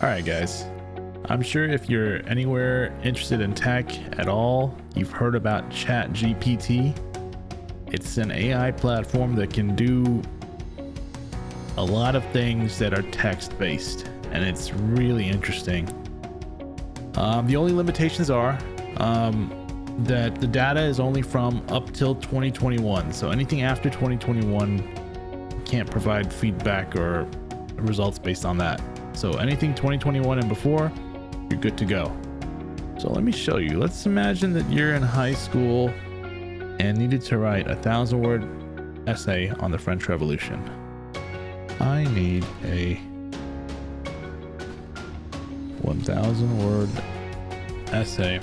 Alright guys, I'm sure if you're anywhere interested in tech at all, you've heard about ChatGPT. It's an AI platform that can do a lot of things that are text-based, and it's really interesting. The only limitations are that the data is only from up till 2021, so anything after 2021 can't provide feedback or results based on that. So anything 2021 and before, you're good to go. So let me show you. Let's imagine that you're in high school and needed to write a 1,000-word essay on the French Revolution. I need a 1,000-word essay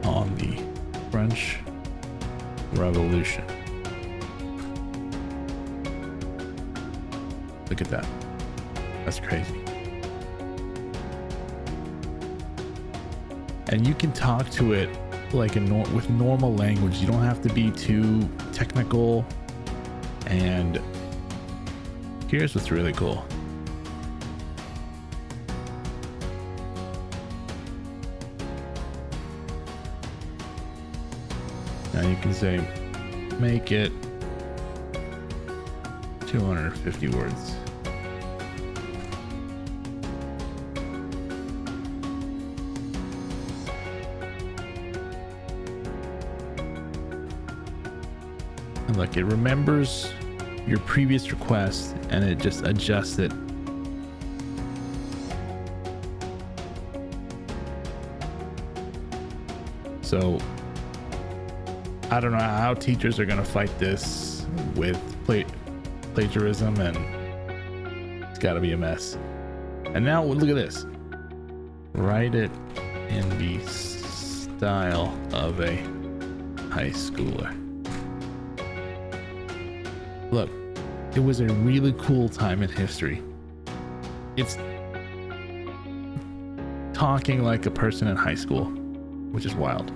on the French Revolution. Look at that. That's crazy. And you can talk to it like with normal language. You don't have to be too technical. And here's what's really cool. Now you can say, make it 250 words. And look, it remembers your previous request and it just adjusts it. So I don't know how teachers are going to fight this with plagiarism, and it's got to be a mess. And now look at this. Write it in the style of a high schooler. Look, it was a really cool time in history. It's talking like a person in high school, which is wild.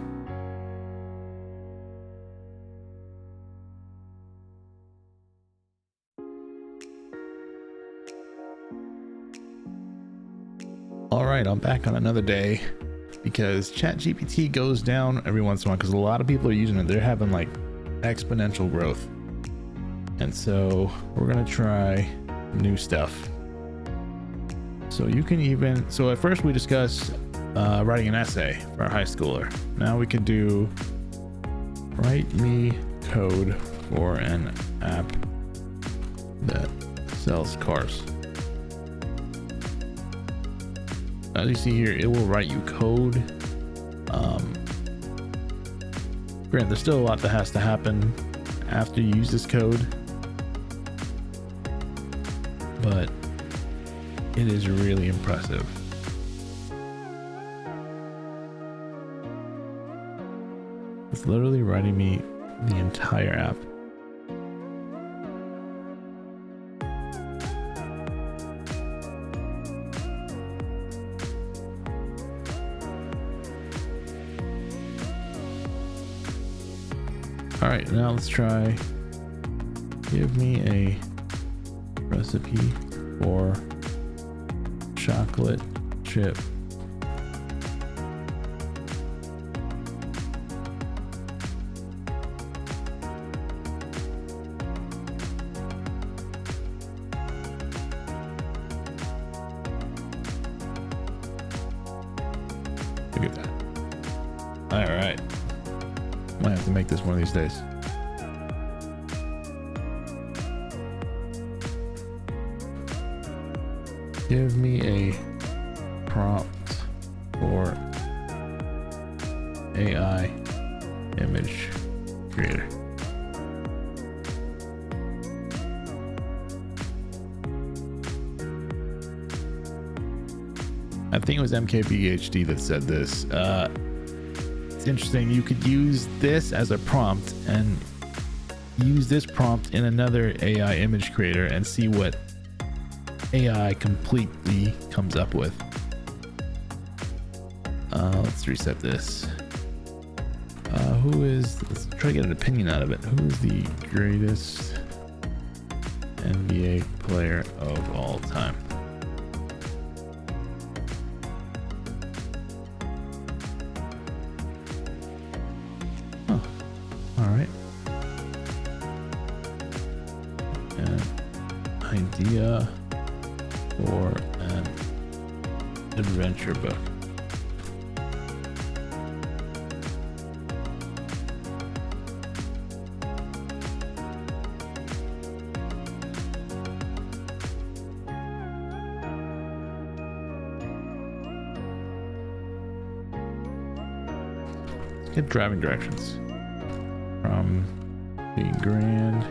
All right, I'm back on another day because ChatGPT goes down every once in a while because a lot of people are using it. They're having like exponential growth. And so we're gonna try new stuff. So you can even, so at first we discussed writing an essay for a high schooler. Now we can do write me code for an app that sells cars. As you see here, it will write you code. Granted, there's still a lot that has to happen after you use this code, but it is really impressive. It's literally writing me the entire app. All right, now let's try, give me a recipe for chocolate chip look at that. All right, might have to make this one of these days. Give me a prompt for AI image creator. I think it was MKBHD that said this. It's interesting. You could use this as a prompt and use this prompt in another AI image creator and see what AI completely comes up with. Let's reset this. Let's try to get an opinion out of it. Who is the greatest NBA player of all time? for an adventure book. Get driving directions from the Grand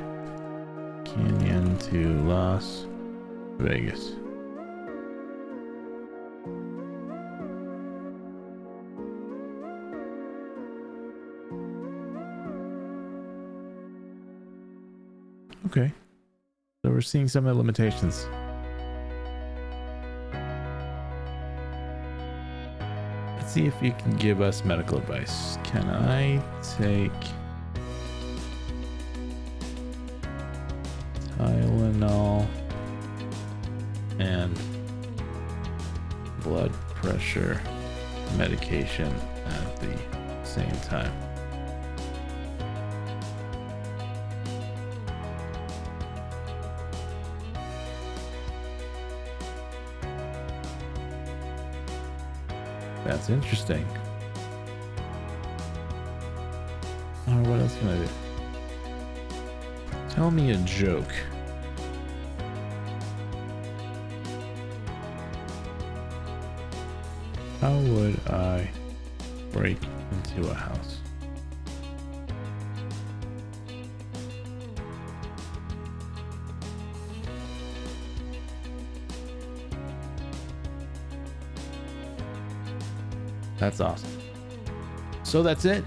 Canyon to Las Vegas. Okay, so we're seeing some of the limitations. Let's see if you can give us medical advice. Can I take Tylenol and blood pressure medication at the same time? That's interesting. Alright, what else can I do? Tell me a joke. How would I break into a house? That's awesome. So that's it.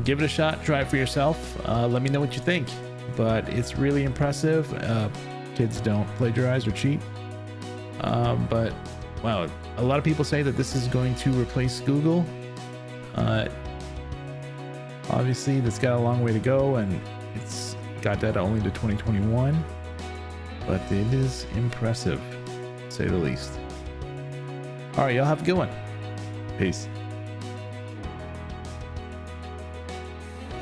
Give it a shot. Try it for yourself. Let me know what you think. But it's really impressive. Kids don't plagiarize or cheat. But wow, a lot of people say that this is going to replace Google. Obviously, that's got a long way to go, and it's got data only to 2021. But it is impressive, to say the least. All right, y'all have a good one. Peace.